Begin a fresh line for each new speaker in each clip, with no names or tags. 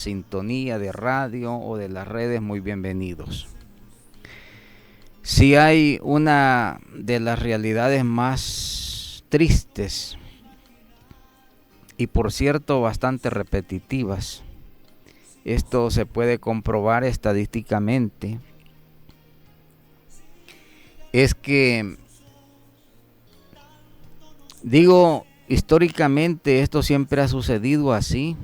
sintonía de radio o de las redes, muy bienvenidos. Si hay una de las realidades más tristes y por cierto bastante repetitivas, esto se puede comprobar estadísticamente, es que, digo, históricamente esto siempre ha sucedido así.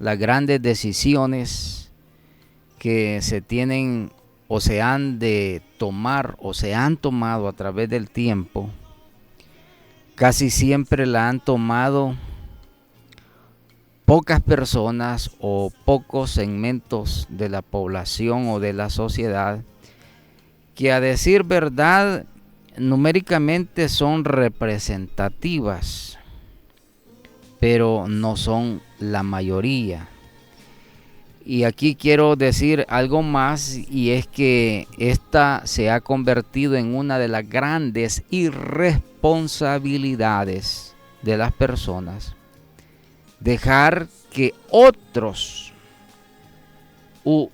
Las grandes decisiones que se tienen o se han de tomar o se han tomado a través del tiempo, casi siempre la han tomado pocas personas o pocos segmentos de la población o de la sociedad que, a decir verdad, numéricamente son representativas, pero no son la mayoría. Y aquí quiero decir algo más, y es que esta se ha convertido en una de las grandes irresponsabilidades de las personas. Dejar que otros u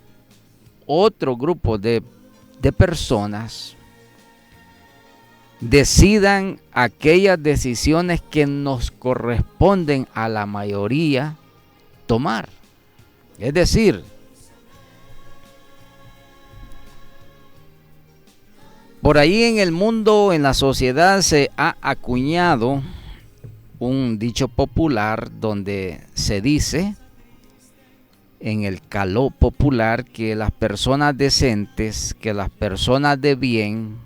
otro grupo de personas decidan aquellas decisiones que nos corresponden a la mayoría tomar. Es decir, por ahí en el mundo, en la sociedad, se ha acuñado un dicho popular donde se dice, en el caló popular, que las personas decentes, que las personas de bien,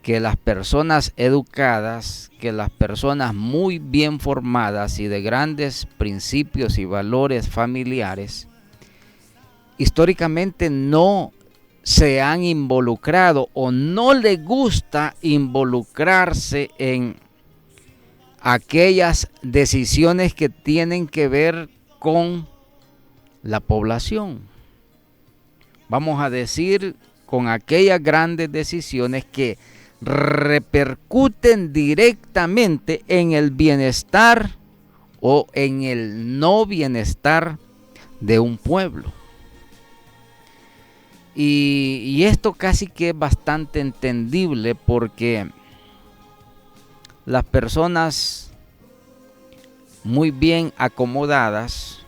que las personas educadas, que las personas muy bien formadas y de grandes principios y valores familiares, históricamente no se han involucrado o no les gusta involucrarse en aquellas decisiones que tienen que ver con la población. Vamos a decir, con aquellas grandes decisiones que repercuten directamente en el bienestar o en el no bienestar de un pueblo. Y esto casi que es bastante entendible, porque las personas muy bien acomodadas,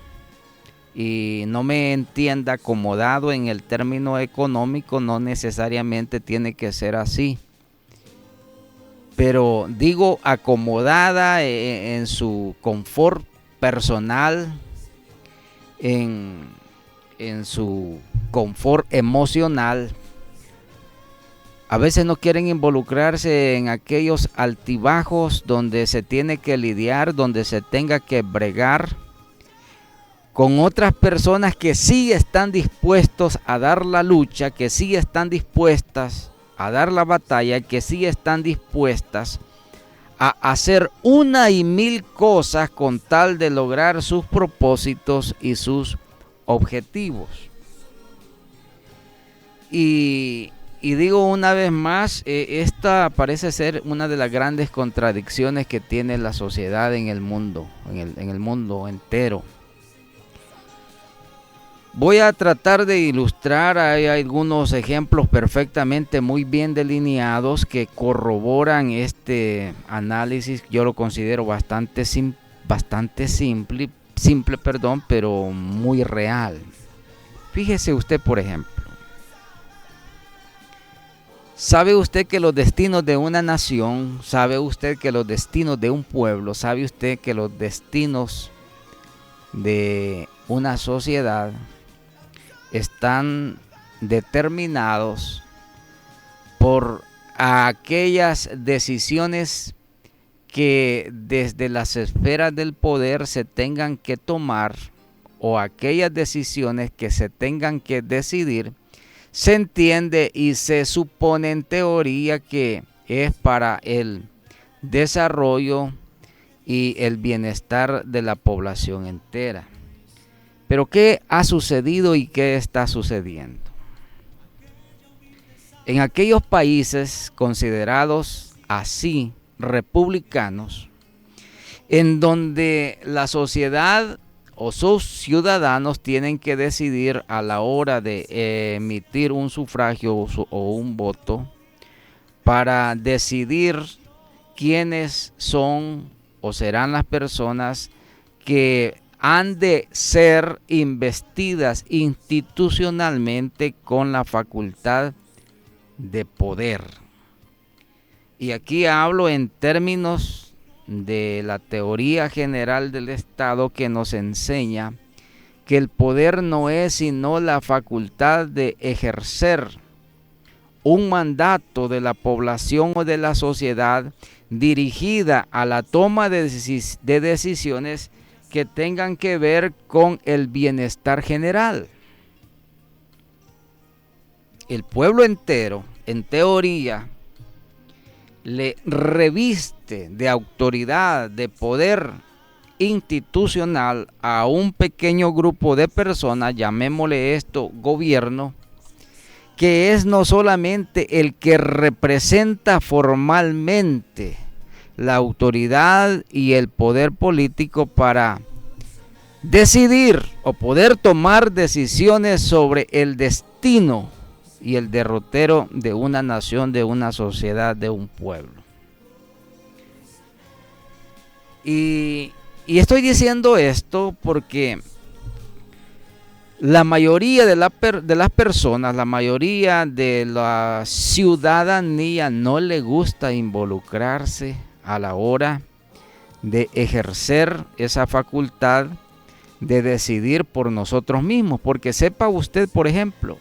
y no me entienda acomodado en el término económico, no necesariamente tiene que ser así, pero digo acomodada en su confort personal, en su confort emocional, a veces no quieren involucrarse en aquellos altibajos donde se tiene que lidiar, donde se tenga que bregar con otras personas que sí están dispuestos a dar la lucha, que sí están dispuestas a dar la batalla, que sí están dispuestas a hacer una y mil cosas con tal de lograr sus propósitos y sus objetivos. Y digo una vez más, esta parece ser una de las grandes contradicciones que tiene la sociedad en el mundo, en el mundo entero. Voy a tratar de ilustrar, hay algunos ejemplos perfectamente muy bien delineados que corroboran este análisis. Yo lo considero bastante simple, pero muy real. Fíjese usted, por ejemplo. ¿Sabe usted que los destinos de una nación, sabe usted que los destinos de un pueblo, sabe usted que los destinos de una sociedad están determinados por aquellas decisiones que desde las esferas del poder se tengan que tomar, o aquellas decisiones que se tengan que decidir? Se entiende y se supone en teoría que es para el desarrollo y el bienestar de la población entera. Pero ¿qué ha sucedido y qué está sucediendo? En aquellos países considerados así republicanos, en donde la sociedad o sus ciudadanos tienen que decidir a la hora de emitir un sufragio o un voto para decidir quiénes son o serán las personas que han de ser investidas institucionalmente con la facultad de poder. Y aquí hablo en términos de la teoría general del Estado, que nos enseña que el poder no es sino la facultad de ejercer un mandato de la población o de la sociedad dirigida a la toma de decisiones que tengan que ver con el bienestar general. El pueblo entero, en teoría, le reviste de autoridad, de poder institucional a un pequeño grupo de personas, llamémosle esto gobierno, que es no solamente el que representa formalmente la autoridad y el poder político para decidir o poder tomar decisiones sobre el destino y el derrotero de una nación, de una sociedad, de un pueblo. Y estoy diciendo esto porque la mayoría de las personas, la mayoría de la ciudadanía no le gusta involucrarse a la hora de ejercer esa facultad de decidir por nosotros mismos. Porque sepa usted, por ejemplo,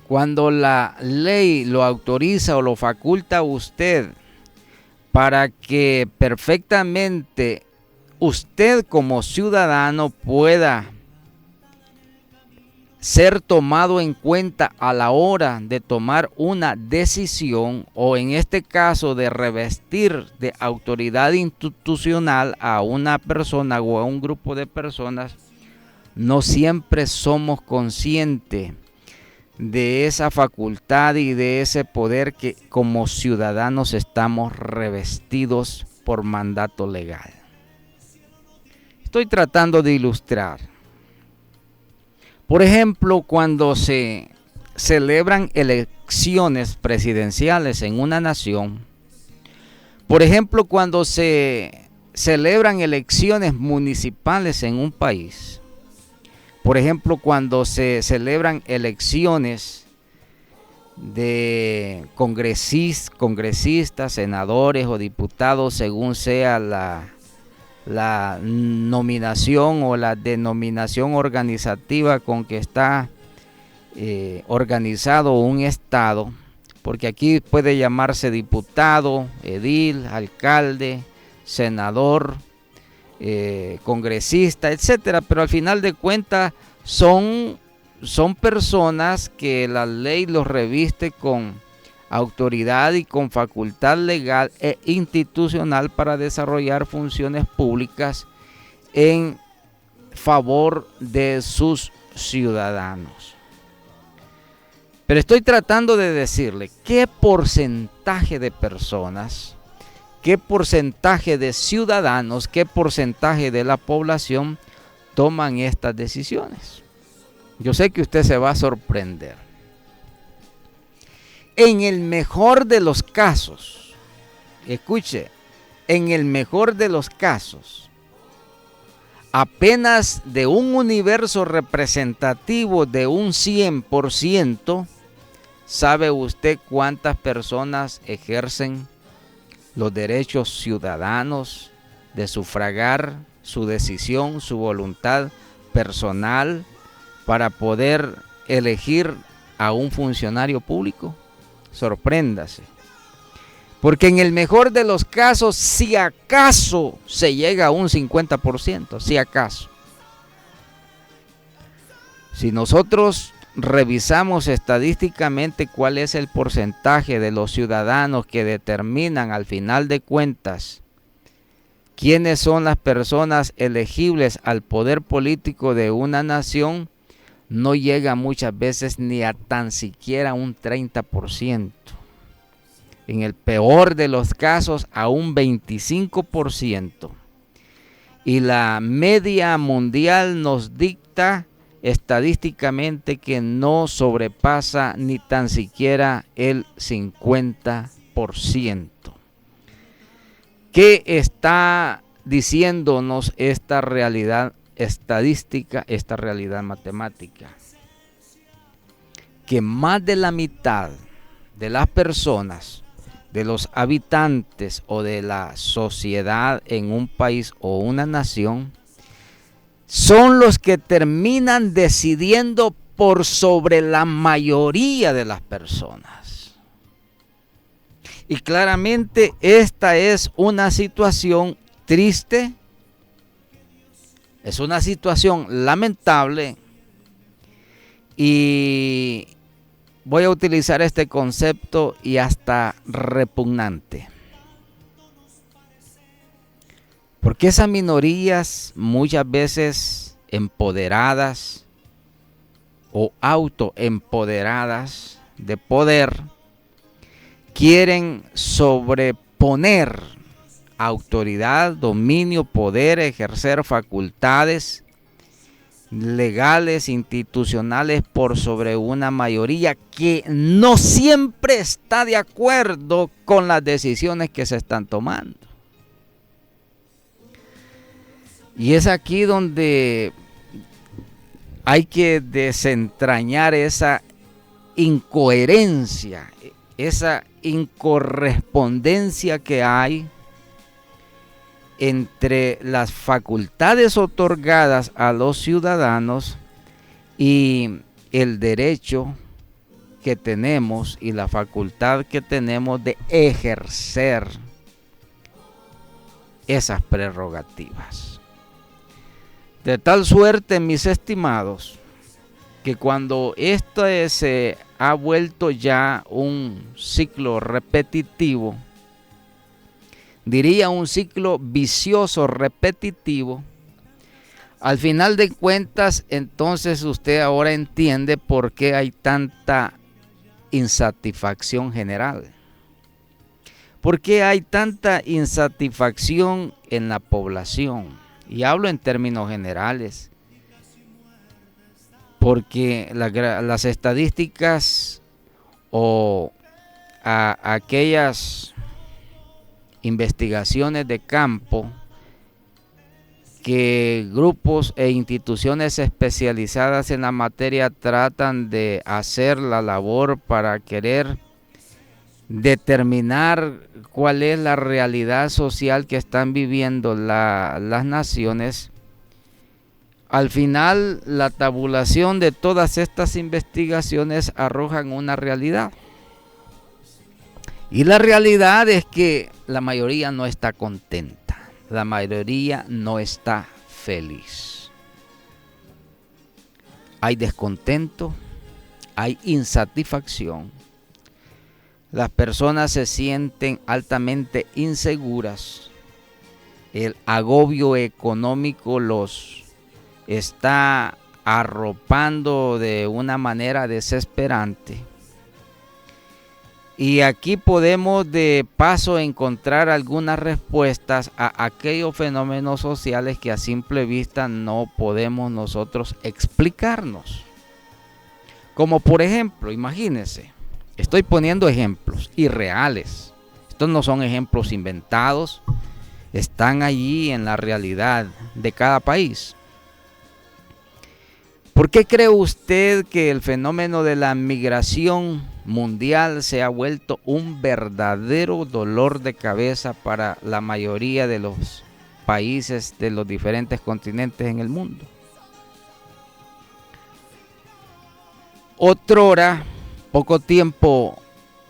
cuando la ley lo autoriza o lo faculta a usted para que perfectamente usted como ciudadano pueda ser tomado en cuenta a la hora de tomar una decisión, o en este caso de revestir de autoridad institucional a una persona o a un grupo de personas, no siempre somos conscientes de esa facultad y de ese poder que como ciudadanos estamos revestidos por mandato legal. Estoy tratando de ilustrar. Por ejemplo, cuando se celebran elecciones presidenciales en una nación, por ejemplo, cuando se celebran elecciones municipales en un país, por ejemplo, cuando se celebran elecciones de congresistas, senadores o diputados, según sea la nominación o la denominación organizativa con que está organizado un estado, porque aquí puede llamarse diputado, edil, alcalde, senador, congresista, etcétera, pero al final de cuentas son personas que la ley los reviste con autoridad y con facultad legal e institucional para desarrollar funciones públicas en favor de sus ciudadanos. Pero estoy tratando de decirle qué porcentaje de personas, qué porcentaje de ciudadanos, qué porcentaje de la población toman estas decisiones. Yo sé que usted se va a sorprender. En el mejor de los casos, escuche, en el mejor de los casos, apenas de un universo representativo de un 100%, ¿sabe usted cuántas personas ejercen los derechos ciudadanos de sufragar su decisión, su voluntad personal para poder elegir a un funcionario público? Sorpréndase. Porque en el mejor de los casos, si acaso se llega a un 50%, si acaso. Si nosotros revisamos estadísticamente cuál es el porcentaje de los ciudadanos que determinan al final de cuentas quiénes son las personas elegibles al poder político de una nación, no llega muchas veces ni a tan siquiera un 30%. En el peor de los casos a un 25%. y la media mundial nos dicta estadísticamente que no sobrepasa ni tan siquiera el 50%. ¿Qué está diciéndonos esta realidad estadística, esta realidad matemática? Que más de la mitad de las personas, de los habitantes o de la sociedad en un país o una nación, son los que terminan decidiendo por sobre la mayoría de las personas. Y claramente esta es una situación triste, es una situación lamentable, y voy a utilizar este concepto y hasta repugnante. Porque esas minorías muchas veces empoderadas o autoempoderadas de poder quieren sobreponer autoridad, dominio, poder, ejercer facultades legales, institucionales por sobre una mayoría que no siempre está de acuerdo con las decisiones que se están tomando. Y es aquí donde hay que desentrañar esa incoherencia, esa incorrespondencia que hay entre las facultades otorgadas a los ciudadanos y el derecho que tenemos y la facultad que tenemos de ejercer esas prerrogativas. De tal suerte, mis estimados, que cuando esto se ha vuelto ya un ciclo repetitivo, diría un ciclo vicioso repetitivo, al final de cuentas, entonces usted ahora entiende por qué hay tanta insatisfacción general. ¿Por qué hay tanta insatisfacción en la población? Y hablo en términos generales, porque las estadísticas o aquellas investigaciones de campo que grupos e instituciones especializadas en la materia tratan de hacer la labor para querer determinar cuál es la realidad social que están viviendo las naciones. Al final, la tabulación de todas estas investigaciones arrojan una realidad. Y la realidad es que la mayoría no está contenta, la mayoría no está feliz. Hay descontento, hay insatisfacción. Las personas se sienten altamente inseguras. El agobio económico los está arropando de una manera desesperante. Y aquí podemos de paso encontrar algunas respuestas a aquellos fenómenos sociales que a simple vista no podemos nosotros explicarnos. Como por ejemplo, imagínense, estoy poniendo ejemplos irreales. Estos no son ejemplos inventados, están allí en la realidad de cada país. ¿Por qué cree usted que el fenómeno de la migración mundial se ha vuelto un verdadero dolor de cabeza para la mayoría de los países de los diferentes continentes en el mundo? Otrora, poco tiempo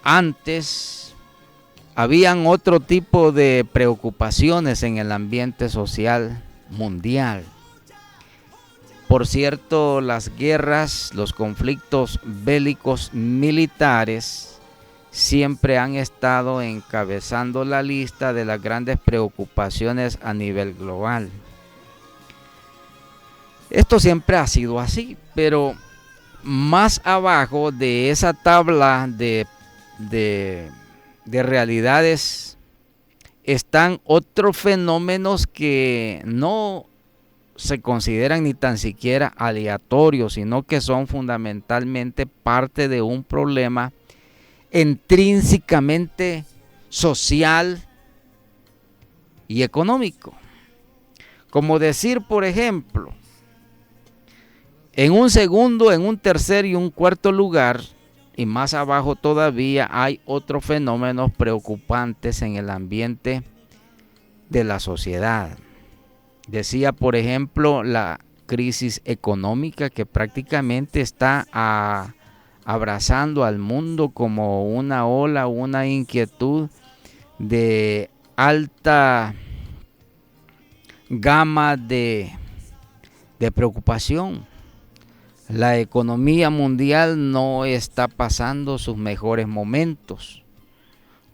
antes, habían otro tipo de preocupaciones en el ambiente social mundial. Por cierto, las guerras, los conflictos bélicos militares siempre han estado encabezando la lista de las grandes preocupaciones a nivel global. Esto siempre ha sido así, pero más abajo de esa tabla de realidades están otros fenómenos que no se consideran ni tan siquiera aleatorios, sino que son fundamentalmente parte de un problema intrínsecamente social y económico. Como decir, por ejemplo, en un segundo, en un tercer y un cuarto lugar, y más abajo todavía, hay otros fenómenos preocupantes en el ambiente de la sociedad. Decía, por ejemplo, la crisis económica que prácticamente está abrazando al mundo como una ola, una inquietud de alta gama de preocupación. La economía mundial no está pasando sus mejores momentos.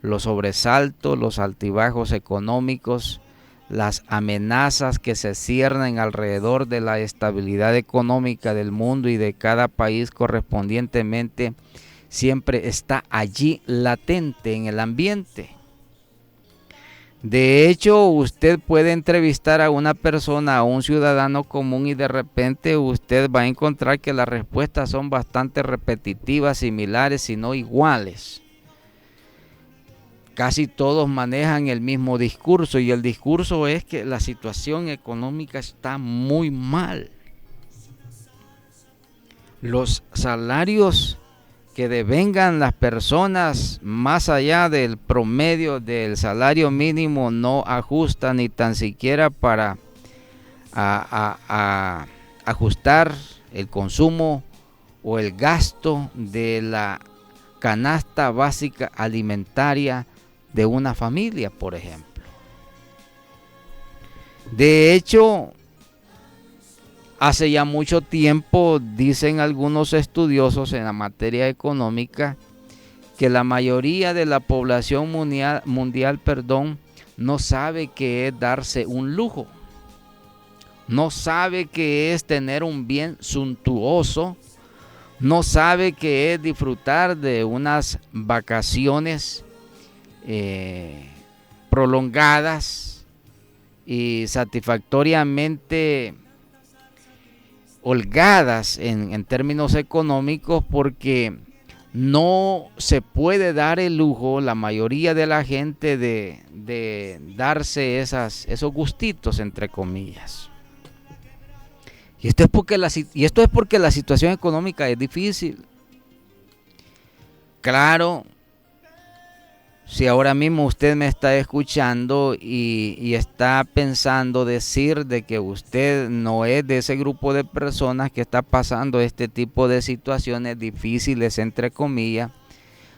Los sobresaltos, los altibajos económicos, las amenazas que se ciernen alrededor de la estabilidad económica del mundo y de cada país correspondientemente, siempre está allí latente en el ambiente. De hecho, usted puede entrevistar a una persona, a un ciudadano común, y de repente usted va a encontrar que las respuestas son bastante repetitivas, similares, si no iguales. Casi todos manejan el mismo discurso, y el discurso es que la situación económica está muy mal. Los salarios que devengan las personas más allá del promedio del salario mínimo no ajustan ni tan siquiera para ajustar el consumo o el gasto de la canasta básica alimentaria de una familia, por ejemplo. De hecho, hace ya mucho tiempo, dicen algunos estudiosos en la materia económica, que la mayoría de la población mundial, no sabe qué es darse un lujo. No sabe qué es tener un bien suntuoso. No sabe qué es disfrutar de unas vacaciones prolongadas y satisfactoriamente holgadas en términos económicos, porque no se puede dar el lujo, la mayoría de la gente, de darse esos gustitos, entre comillas. Y esto es porque la situación económica es difícil. Claro, si ahora mismo usted me está escuchando y está pensando decir de que usted no es de ese grupo de personas que está pasando este tipo de situaciones difíciles, entre comillas,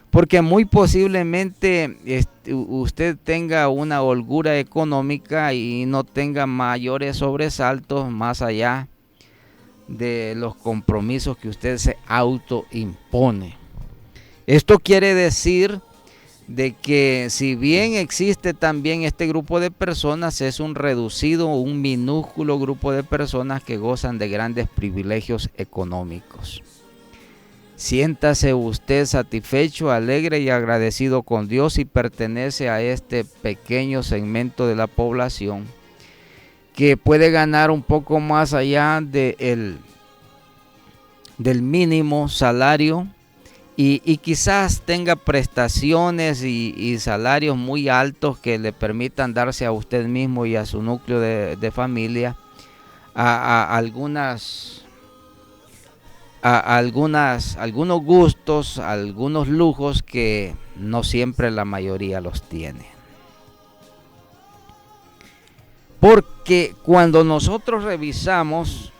porque muy posiblemente usted tenga una holgura económica y no tenga mayores sobresaltos más allá de los compromisos que usted se autoimpone. Esto quiere decir de que si bien existe también este grupo de personas, es un reducido, un minúsculo grupo de personas que gozan de grandes privilegios económicos. Siéntase usted satisfecho, alegre y agradecido con Dios si pertenece a este pequeño segmento de la población que puede ganar un poco más allá del mínimo salario. Y quizás tenga prestaciones y salarios muy altos que le permitan darse a usted mismo y a su núcleo de familia algunos gustos, algunos lujos que no siempre la mayoría los tiene. Porque cuando nosotros revisamos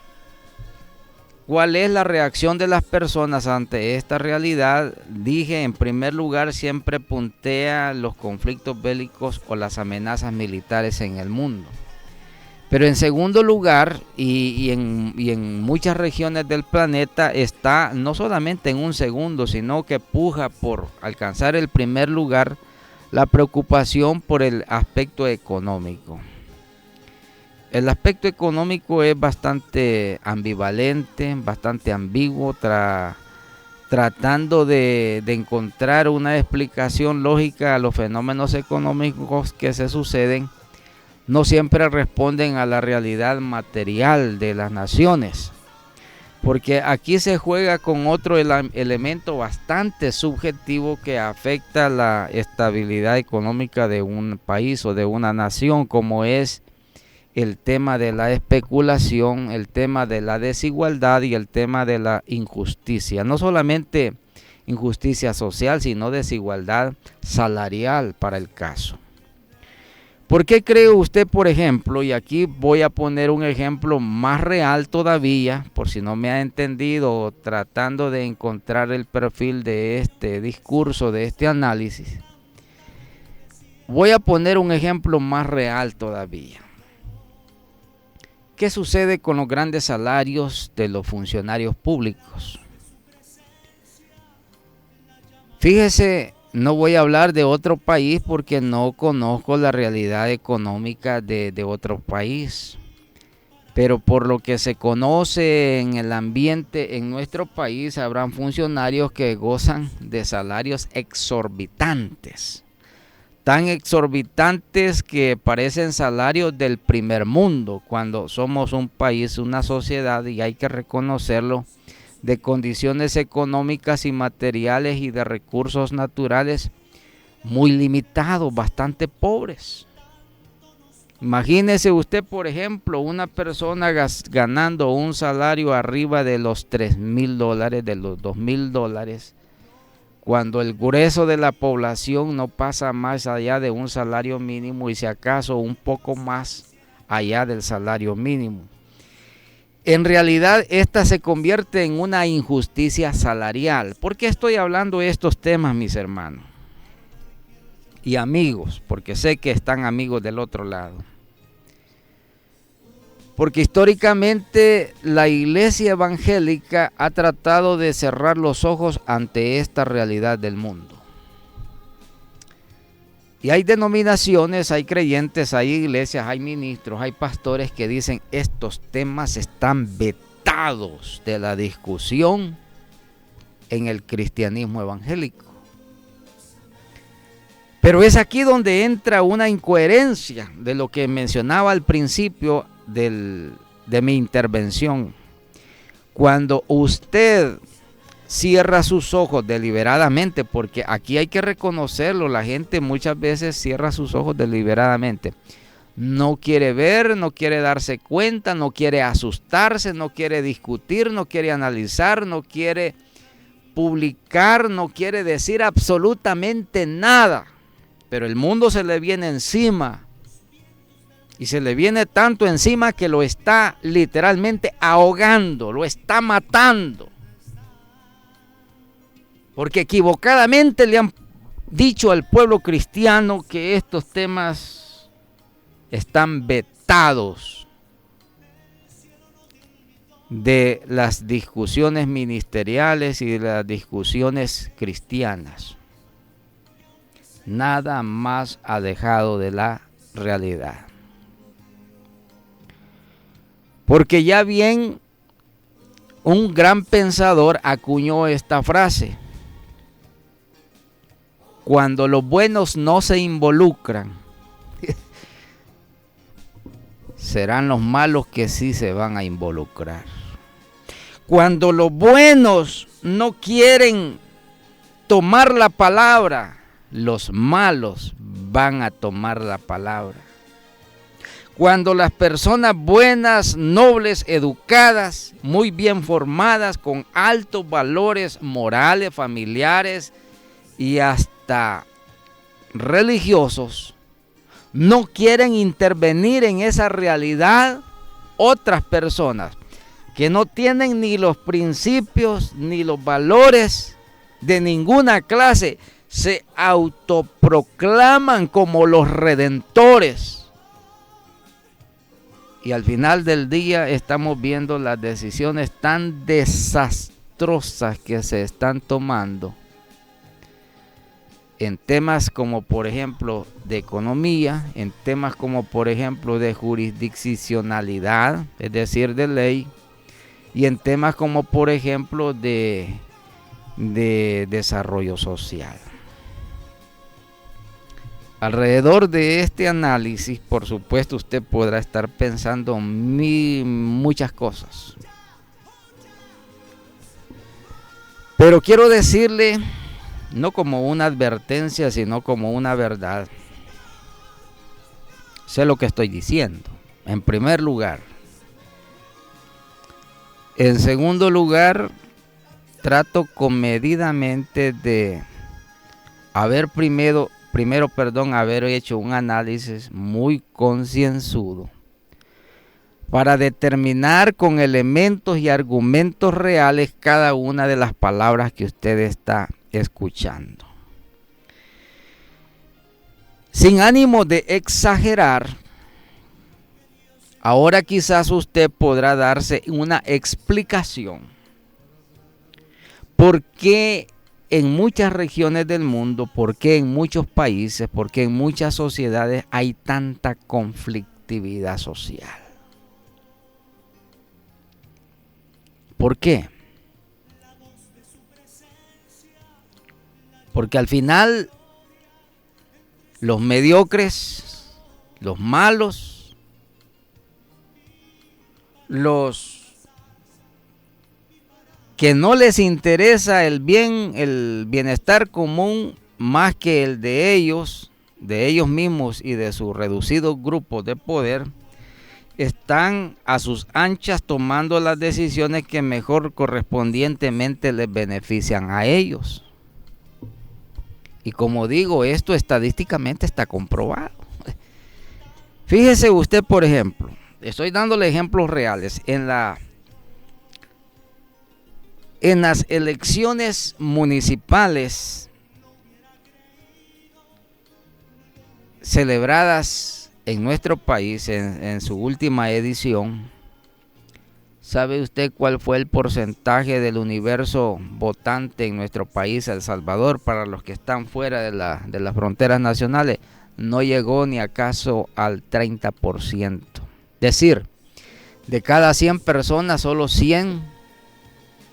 ¿cuál es la reacción de las personas ante esta realidad? Dije, en primer lugar, siempre puntea los conflictos bélicos o las amenazas militares en el mundo. Pero en segundo lugar, y en muchas regiones del planeta, está no solamente en un segundo, sino que puja por alcanzar el primer lugar la preocupación por el aspecto económico. El aspecto económico es bastante ambivalente, bastante ambiguo, tratando de encontrar una explicación lógica a los fenómenos económicos que se suceden, no siempre responden a la realidad material de las naciones. Porque aquí se juega con otro elemento bastante subjetivo que afecta la estabilidad económica de un país o de una nación, como es el tema de la especulación, el tema de la desigualdad y el tema de la injusticia. No solamente injusticia social, sino desigualdad salarial para el caso. ¿Por qué cree usted, por ejemplo, y aquí voy a poner un ejemplo más real todavía, por si no me ha entendido, tratando de encontrar el perfil de este discurso, de este análisis? Voy a poner un ejemplo más real todavía. ¿Qué sucede con los grandes salarios de los funcionarios públicos? Fíjese, no voy a hablar de otro país porque no conozco la realidad económica de otro país. Pero por lo que se conoce en el ambiente en nuestro país, habrán funcionarios que gozan de salarios exorbitantes. Tan exorbitantes que parecen salarios del primer mundo, cuando somos un país, una sociedad, y hay que reconocerlo, de condiciones económicas y materiales y de recursos naturales muy limitados, bastante pobres. Imagínese usted, por ejemplo, una persona ganando un salario arriba de los $3,000, de los $2,000, cuando el grueso de la población no pasa más allá de un salario mínimo y si acaso un poco más allá del salario mínimo. En realidad esta se convierte en una injusticia salarial. ¿Por qué estoy hablando de estos temas, mis hermanos y amigos? Porque sé que están amigos del otro lado. Porque históricamente la iglesia evangélica ha tratado de cerrar los ojos ante esta realidad del mundo. Y hay denominaciones, hay creyentes, hay iglesias, hay ministros, hay pastores que dicen estos temas están vetados de la discusión en el cristianismo evangélico. Pero es aquí donde entra una incoherencia de lo que mencionaba al principio de mi intervención. Cuando usted cierra sus ojos deliberadamente, porque aquí hay que reconocerlo, la gente muchas veces cierra sus ojos deliberadamente. No quiere ver, no quiere darse cuenta, no quiere asustarse, no quiere discutir, no quiere analizar, no quiere publicar, no quiere decir absolutamente nada. Pero el mundo se le viene encima. Y se le viene tanto encima que lo está literalmente ahogando, lo está matando. Porque equivocadamente le han dicho al pueblo cristiano que estos temas están vetados de las discusiones ministeriales y de las discusiones cristianas. Nada más alejado de la realidad. Porque ya bien un gran pensador acuñó esta frase: cuando los buenos no se involucran, serán los malos que sí se van a involucrar. Cuando los buenos no quieren tomar la palabra, los malos van a tomar la palabra. Cuando las personas buenas, nobles, educadas, muy bien formadas, con altos valores morales, familiares y hasta religiosos, no quieren intervenir en esa realidad, otras personas que no tienen ni los principios ni los valores de ninguna clase, se autoproclaman como los redentores. Y al final del día estamos viendo las decisiones tan desastrosas que se están tomando en temas como por ejemplo de economía, en temas como por ejemplo de jurisdiccionalidad, es decir, de ley, y en temas como por ejemplo de de desarrollo social. Alrededor de este análisis, por supuesto, usted podrá estar pensando muchas cosas. Pero quiero decirle, no como una advertencia, sino como una verdad. Sé lo que estoy diciendo, en primer lugar. En segundo lugar, trato comedidamente de haber haber hecho un análisis muy concienzudo para determinar con elementos y argumentos reales cada una de las palabras que usted está escuchando. Sin ánimo de exagerar, ahora quizás usted podrá darse una explicación por qué en muchas regiones del mundo, por qué en muchos países, por qué en muchas sociedades hay tanta conflictividad social. ¿Por qué? Porque al final los mediocres, los malos, los que no les interesa el bienestar común más que el de ellos mismos y de sus reducidos grupos de poder, están a sus anchas tomando las decisiones que mejor correspondientemente les benefician a ellos. Y como digo, esto estadísticamente está comprobado. Fíjese usted, por ejemplo, estoy dándole ejemplos reales. En las elecciones municipales celebradas en nuestro país en su última edición, ¿sabe usted cuál fue el porcentaje del universo votante en nuestro país, El Salvador, para los que están fuera de las fronteras nacionales? No llegó ni acaso al 30%. Es decir, de cada 100 personas, solo 100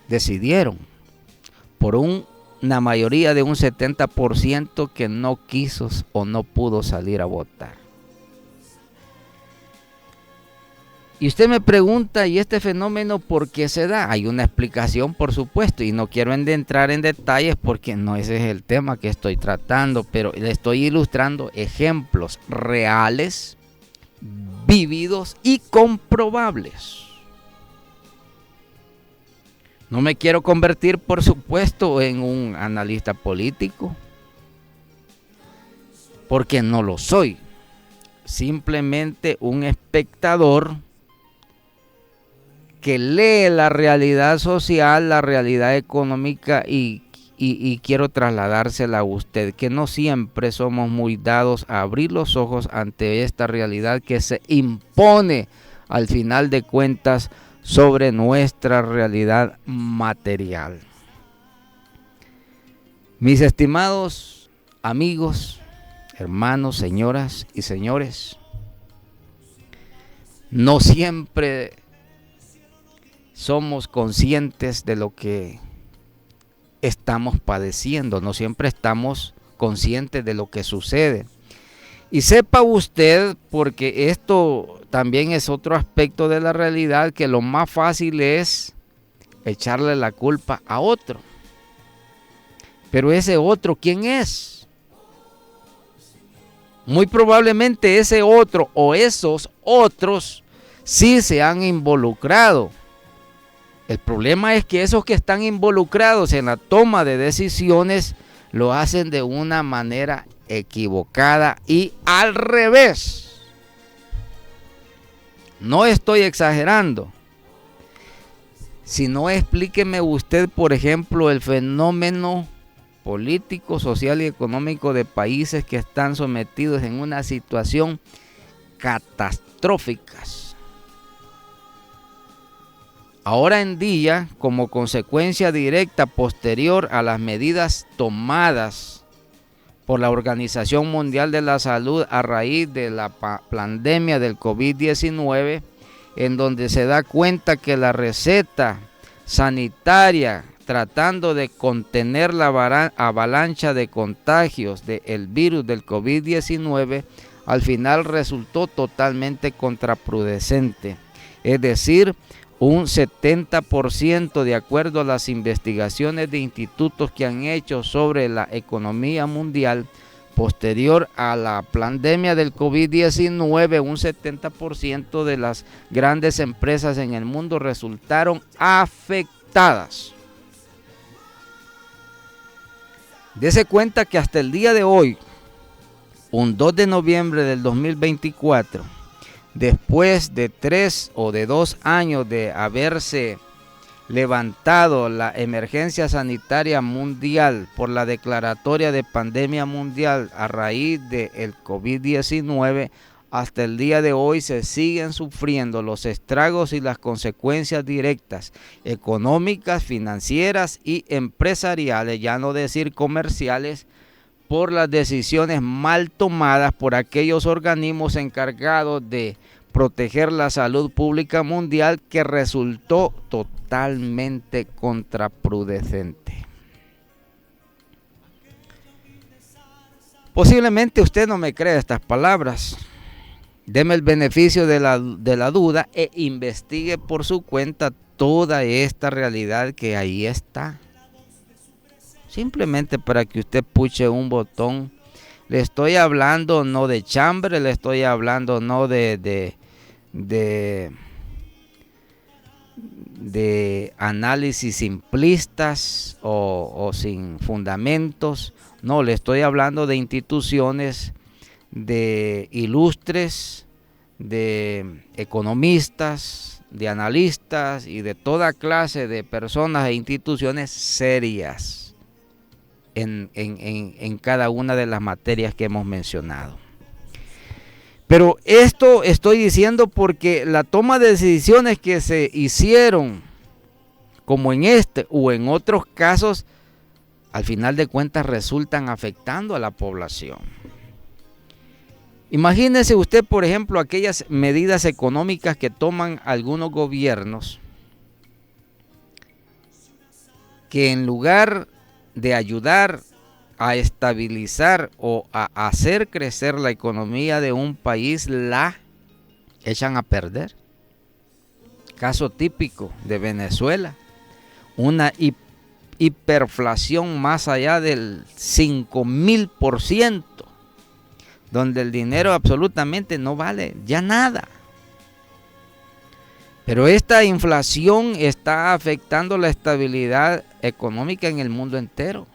decidieron, por una mayoría de un 70% que no quiso o no pudo salir a votar. Y usted me pregunta, ¿y este fenómeno por qué se da? Hay una explicación, por supuesto, y no quiero entrar en detalles porque no ese es el tema que estoy tratando, pero le estoy ilustrando ejemplos reales, vividos y comprobables. No me quiero convertir, por supuesto, en un analista político, porque no lo soy. Simplemente un espectador que lee la realidad social, la realidad económica y quiero trasladársela a usted, que no siempre somos muy dados a abrir los ojos ante esta realidad que se impone al final de cuentas sobre nuestra realidad material. Mis estimados amigos, hermanos, señoras y señores, no siempre somos conscientes de lo que estamos padeciendo, no siempre estamos conscientes de lo que sucede. Y sepa usted, porque esto también es otro aspecto de la realidad, que lo más fácil es echarle la culpa a otro. Pero ese otro, ¿quién es? Muy probablemente ese otro o esos otros sí se han involucrado. El problema es que esos que están involucrados en la toma de decisiones lo hacen de una manera equivocada y al revés. No estoy exagerando. Si no, explíqueme usted, por ejemplo, el fenómeno político, social y económico de países que están sometidos en una situación catastrófica. Ahora en día, como consecuencia directa posterior a las medidas tomadas por la Organización Mundial de la Salud a raíz de la pandemia del COVID-19, en donde se da cuenta que la receta sanitaria tratando de contener la avalancha de contagios del virus del COVID-19, al final resultó totalmente contraproducente. Es decir, un 70% de acuerdo a las investigaciones de institutos que han hecho sobre la economía mundial posterior a la pandemia del COVID-19, un 70% de las grandes empresas en el mundo resultaron afectadas. Dese cuenta que hasta el día de hoy, un 2 de noviembre del 2024, después de 3 o de 2 años de haberse levantado la emergencia sanitaria mundial por la declaratoria de pandemia mundial a raíz del COVID-19, hasta el día de hoy se siguen sufriendo los estragos y las consecuencias directas económicas, financieras y empresariales, ya no decir comerciales, por las decisiones mal tomadas por aquellos organismos encargados de proteger la salud pública mundial, que resultó totalmente contraproducente. Posiblemente usted no me cree estas palabras. Deme el beneficio de la duda e investigue por su cuenta toda esta realidad que ahí está. Simplemente para que usted puche un botón. Le estoy hablando no de chambre, le estoy hablando no de análisis simplistas o sin fundamentos. No, le estoy hablando de instituciones, de ilustres, de economistas, de analistas y de toda clase de personas e instituciones serias en cada una de las materias que hemos mencionado. Pero esto estoy diciendo porque la toma de decisiones que se hicieron, como en este o en otros casos, al final de cuentas resultan afectando a la población. Imagínese usted, por ejemplo, aquellas medidas económicas que toman algunos gobiernos, que en lugar de ayudar a estabilizar o a hacer crecer la economía de un país, la echan a perder. Caso típico de Venezuela, una hiperflación más allá del 5000%, donde el dinero absolutamente no vale ya nada. Pero esta inflación está afectando la estabilidad económica en el mundo entero.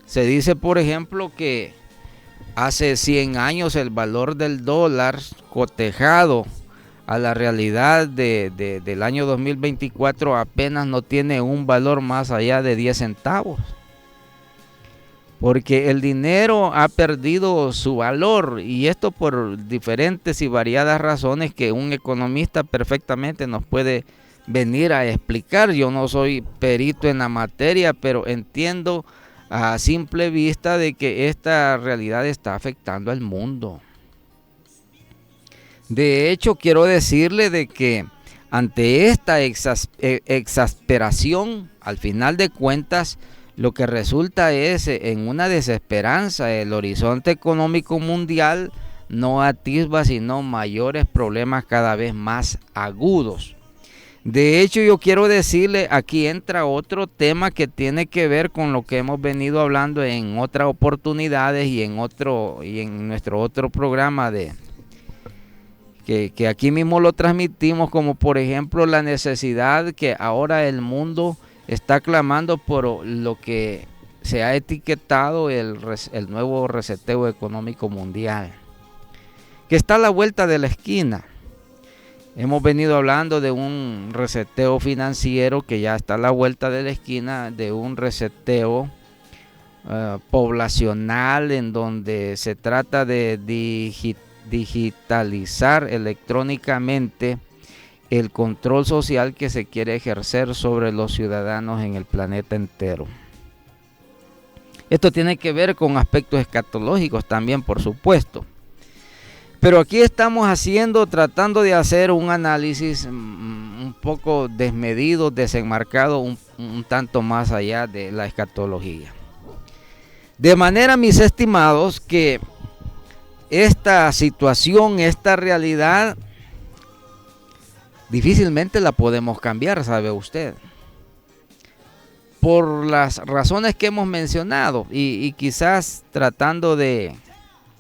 Se dice, por ejemplo, que hace 100 años el valor del dólar cotejado a la realidad del año 2024 apenas no tiene un valor más allá de 10 centavos. Porque el dinero ha perdido su valor, y esto por diferentes y variadas razones que un economista perfectamente nos puede venir a explicar. Yo no soy perito en la materia, pero entiendo a simple vista de que esta realidad está afectando al mundo. De hecho, quiero decirle de que ante esta exasperación, al final de cuentas, lo que resulta es en una desesperanza. El horizonte económico mundial no atisba sino mayores problemas cada vez más agudos. De hecho, yo quiero decirle, aquí entra otro tema que tiene que ver con lo que hemos venido hablando en otras oportunidades y en nuestro otro programa que aquí mismo lo transmitimos, como por ejemplo la necesidad que ahora el mundo está clamando por lo que se ha etiquetado el nuevo reseteo económico mundial, que está a la vuelta de la esquina. Hemos venido hablando de un reseteo financiero que ya está a la vuelta de la esquina, de un reseteo poblacional, en donde se trata de digitalizar electrónicamente el control social que se quiere ejercer sobre los ciudadanos en el planeta entero. Esto tiene que ver con aspectos escatológicos también, por supuesto. Pero aquí estamos tratando de hacer un análisis un un poco desmedidos, desenmarcados, un tanto más allá de la escatología. De manera, mis estimados, que esta situación, esta realidad, difícilmente la podemos cambiar, sabe usted, por las razones que hemos mencionado, y quizás tratando de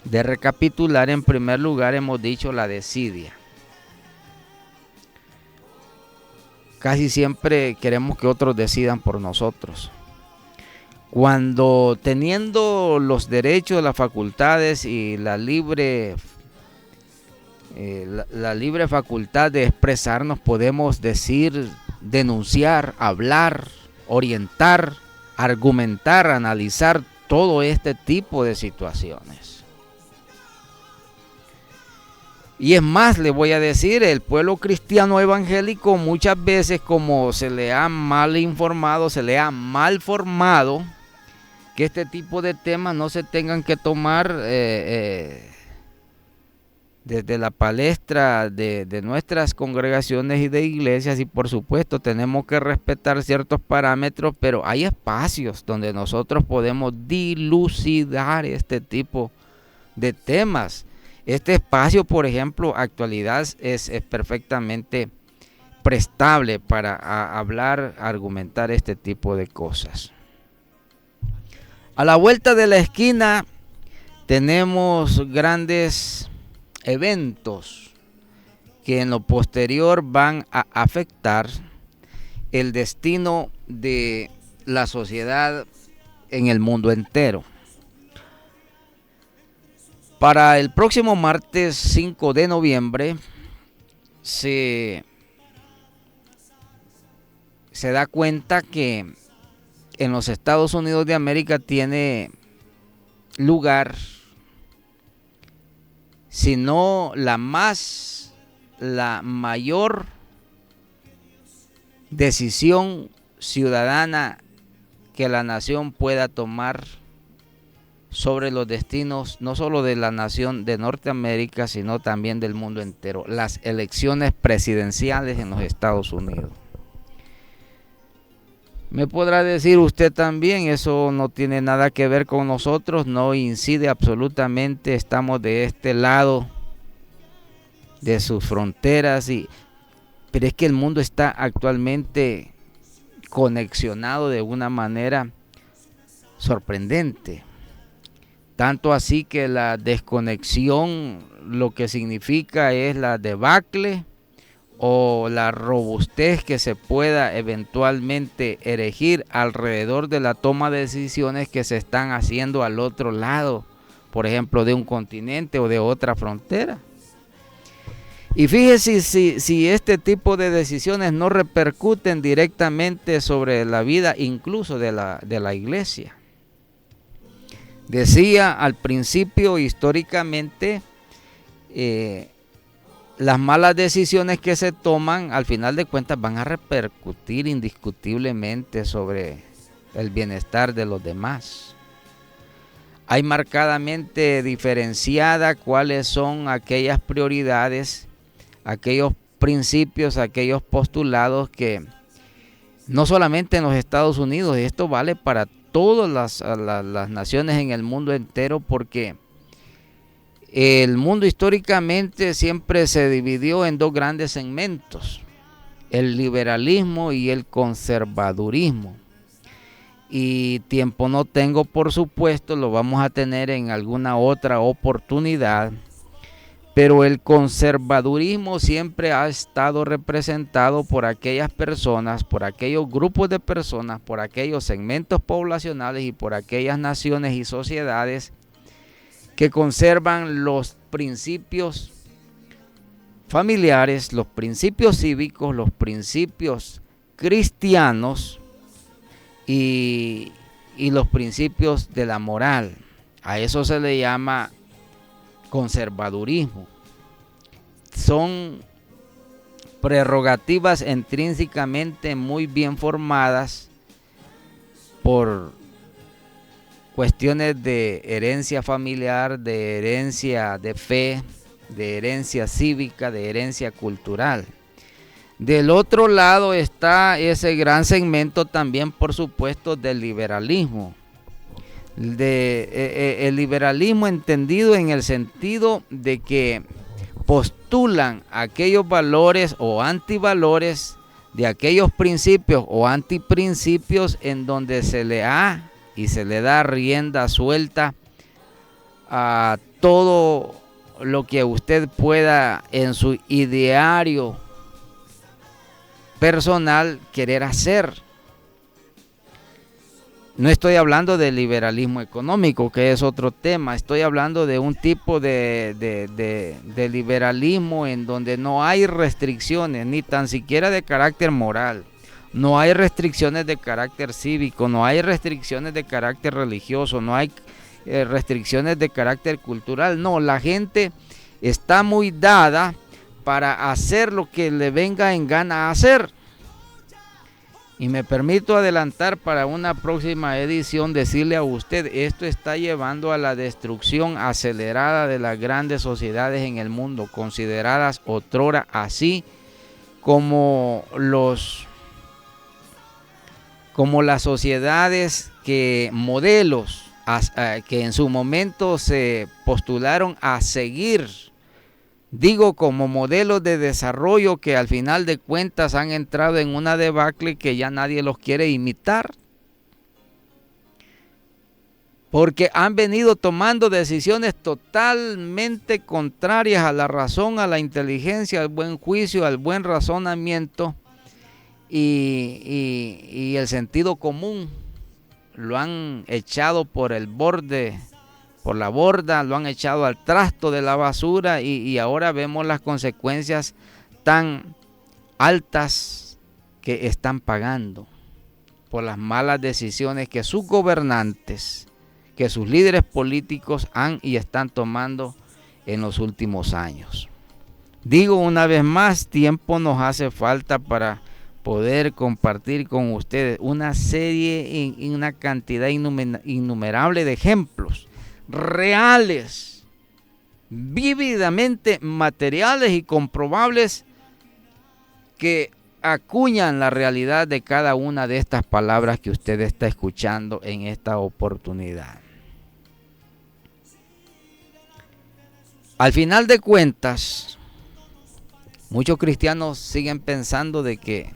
recapitular, en primer lugar hemos dicho la desidia. Casi siempre queremos que otros decidan por nosotros, cuando teniendo los derechos, las facultades y la libre facultad de expresarnos, podemos decir, denunciar, hablar, orientar, argumentar, analizar todo este tipo de situaciones. Y es más, le voy a decir, el pueblo cristiano evangélico muchas veces, como se le ha mal informado, se le ha mal formado, que este tipo de temas no se tengan que tomar desde la palestra de nuestras congregaciones y de iglesias, y por supuesto tenemos que respetar ciertos parámetros, pero hay espacios donde nosotros podemos dilucidar este tipo de temas. Este espacio, por ejemplo, Actualidad, es perfectamente prestable para hablar, argumentar este tipo de cosas. A la vuelta de la esquina tenemos grandes eventos que en lo posterior van a afectar el destino de la sociedad en el mundo entero. Para el próximo martes 5 de noviembre se da cuenta que en los Estados Unidos de América tiene lugar, si no la mayor decisión ciudadana que la nación pueda tomar sobre los destinos no solo de la nación de Norteamérica, sino también del mundo entero: las elecciones presidenciales en los Estados Unidos. Me podrá decir usted también, eso no tiene nada que ver con nosotros, no incide absolutamente, estamos de este lado de sus fronteras, pero es que el mundo está actualmente conexionado de una manera sorprendente. Tanto así que la desconexión lo que significa es la debacle o la robustez que se pueda eventualmente erigir alrededor de la toma de decisiones que se están haciendo al otro lado, por ejemplo, de un continente o de otra frontera. Y fíjese si este tipo de decisiones no repercuten directamente sobre la vida incluso de la iglesia. Decía al principio, históricamente, las malas decisiones que se toman, al final de cuentas, van a repercutir indiscutiblemente sobre el bienestar de los demás. Hay marcadamente diferenciada cuáles son aquellas prioridades, aquellos principios, aquellos postulados que no solamente en los Estados Unidos, esto vale para todas las naciones en el mundo entero, porque el mundo históricamente siempre se dividió en dos grandes segmentos: el liberalismo y el conservadurismo. Y tiempo no tengo, por supuesto, lo vamos a tener en alguna otra oportunidad, pero el conservadurismo siempre ha estado representado por aquellas personas, por aquellos grupos de personas, por aquellos segmentos poblacionales y por aquellas naciones y sociedades que conservan los principios familiares, los principios cívicos, los principios cristianos y los principios de la moral. A eso se le llama conservadurismo. Son prerrogativas intrínsecamente muy bien formadas por cuestiones de herencia familiar, de herencia de fe, de herencia cívica, de herencia cultural. Del otro lado está ese gran segmento también, por supuesto, del liberalismo. El liberalismo entendido en el sentido de que postulan aquellos valores o antivalores de aquellos principios o antiprincipios en donde se le da rienda suelta a todo lo que usted pueda en su ideario personal querer hacer. No estoy hablando del liberalismo económico, que es otro tema. Estoy hablando de un tipo de liberalismo en donde no hay restricciones, ni tan siquiera de carácter moral. No hay restricciones de carácter cívico, no hay restricciones de carácter religioso, no hay restricciones de carácter cultural. No, la gente está muy dada para hacer lo que le venga en gana hacer. Y me permito adelantar para una próxima edición decirle a usted, esto está llevando a la destrucción acelerada de las grandes sociedades en el mundo, consideradas otrora así como las sociedades modelos que en su momento se postularon a seguir. Digo, como modelos de desarrollo que al final de cuentas han entrado en una debacle que ya nadie los quiere imitar. Porque han venido tomando decisiones totalmente contrarias a la razón, a la inteligencia, al buen juicio, al buen razonamiento y el sentido común. Lo han echado por el borde, por la borda, lo han echado al trasto de la basura y ahora vemos las consecuencias tan altas que están pagando por las malas decisiones que sus gobernantes, que sus líderes políticos han y están tomando en los últimos años. Digo una vez más, tiempo nos hace falta para poder compartir con ustedes una serie y una cantidad innumerable de ejemplos reales, vívidamente materiales y comprobables que acuñan la realidad de cada una de estas palabras que usted está escuchando en esta oportunidad. Al final de cuentas, muchos cristianos siguen pensando de que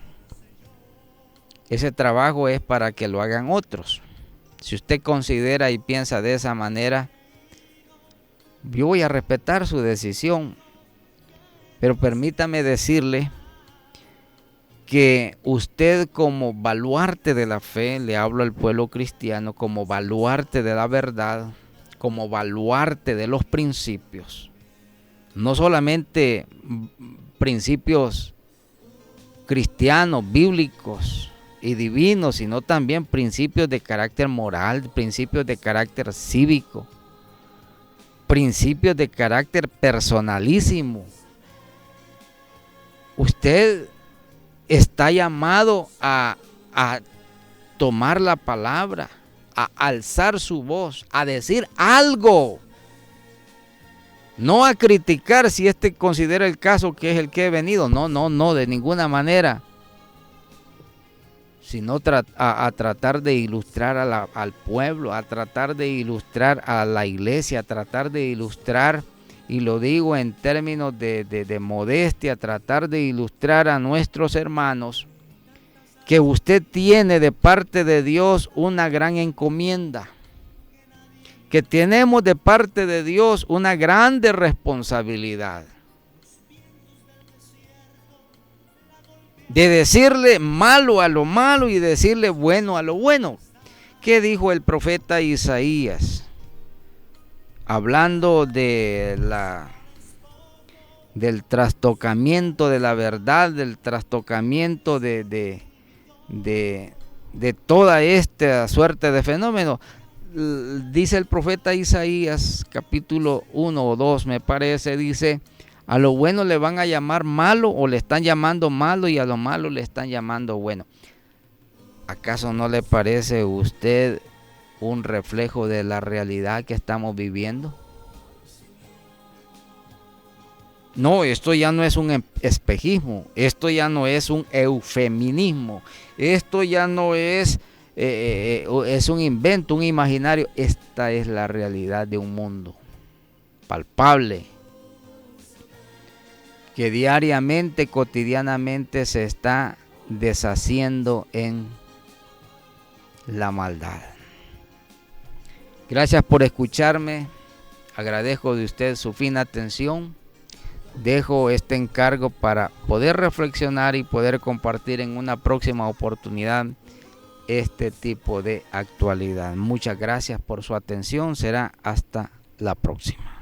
ese trabajo es para que lo hagan otros. Si usted considera y piensa de esa manera, yo voy a respetar su decisión. Pero permítame decirle que usted, como baluarte de la fe, le hablo al pueblo cristiano, como baluarte de la verdad, como baluarte de los principios, no solamente principios cristianos, bíblicos y divinos, sino también principios de carácter moral, principios de carácter cívico, principios de carácter personalísimo. Usted está llamado a tomar la palabra, a alzar su voz, a decir algo. No a criticar si este considera el caso que es el que he venido. No, de ninguna manera. Sino a tratar de ilustrar al pueblo, a tratar de ilustrar a la iglesia, a tratar de ilustrar, y lo digo en términos de modestia, tratar de ilustrar a nuestros hermanos que usted tiene de parte de Dios una gran encomienda, que tenemos de parte de Dios una grande responsabilidad de decirle malo a lo malo y decirle bueno a lo bueno. ¿Qué dijo el profeta Isaías? Hablando del trastocamiento de la verdad, del trastocamiento de toda esta suerte de fenómenos. Dice el profeta Isaías, capítulo 1 o 2 me parece, dice: a lo bueno le van a llamar malo, o le están llamando malo, y a lo malo le están llamando bueno. ¿Acaso no le parece a usted un reflejo de la realidad que estamos viviendo? No, esto ya no es un espejismo, esto ya no es un eufeminismo, esto ya no es un invento, un imaginario. Esta es la realidad de un mundo palpable que diariamente, cotidianamente se está deshaciendo en la maldad. Gracias por escucharme, agradezco de usted su fina atención. Dejo este encargo para poder reflexionar y poder compartir en una próxima oportunidad este tipo de actualidad. Muchas gracias por su atención. Será hasta la próxima.